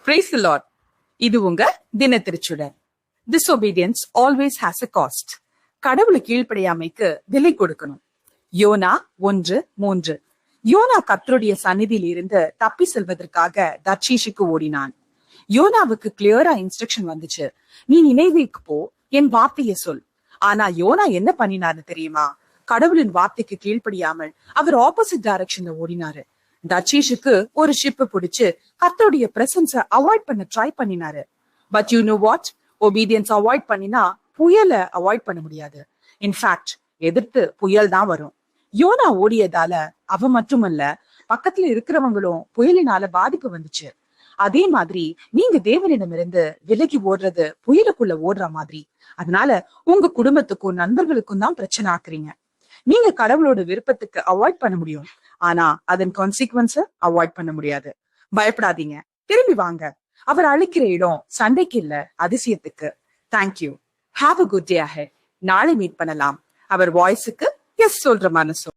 Praise the Lord. இது உங்க தின திருச்சுடர். Disobedience always has a cost. கடவுளை கீழ்ப்படியாமைக்கு விலை கொடுக்கணும். யோனா 1:3. யோனா கர்த்தருடைய சந்நிதியில் இருந்து தப்பி செல்வதற்காக தர்ஷீஷுக்கு ஓடினான். யோனாவுக்கு கிளியரா இன்ஸ்ட்ரக்ஷன் வந்துச்சு. நீ நினைவேக்கு போ, என் வார்த்தையை சொல். ஆனா யோனா என்ன பண்ணினாரு தெரியுமா? கடவுளின் வார்த்தைக்கு கீழ்ப்படியாமல் அவர் ஆப்போசிட் டைரக்ஷன்ல ஓடினாரு. தர்ஷீஷுக்கு ஒரு ஷிப் பிடிச்சு கர்த்தருடைய பிரசன்ஸ அவாய்ட் பண்ண ட்ரை பண்ணினாரு. But you know what? Obedience avoid பண்ணினா புயலை அவாய்ட் பண்ண முடியாது. இன்ஃபேக்ட் எதிர்த்து புயல் தான் வரும். யோனா ஓடியதால அவ மட்டுமல்ல, பக்கத்துல இருக்கிறவங்களும் புயலினால பாதிப்பு வந்துச்சு. அதே மாதிரி நீங்க தேவனிடமிருந்து விலகி ஓடுறது புயலுக்குள்ள ஓடுற மாதிரி. அதனால உங்க குடும்பத்துக்கும் நண்பர்களுக்கும் தான் பிரச்சனை ஆக்குறீங்க. நீங்க கடவுளோட விருப்பத்துக்கு அவாய்ட் பண்ண முடியும், ஆனா அதன் கான்சிக்வன்ஸ அவாய்ட் பண்ண முடியாது. பயப்படாதீங்க, திரும்பி வாங்க. அவர் அழைக்கிற இடம் சண்டைக்கு இல்ல, அதிசயத்துக்கு. Thank you. Have a good day ahead. நாளை மீட் பண்ணலாம். அவர் வாய்ஸுக்கு எஸ் சொல்ற மனசு.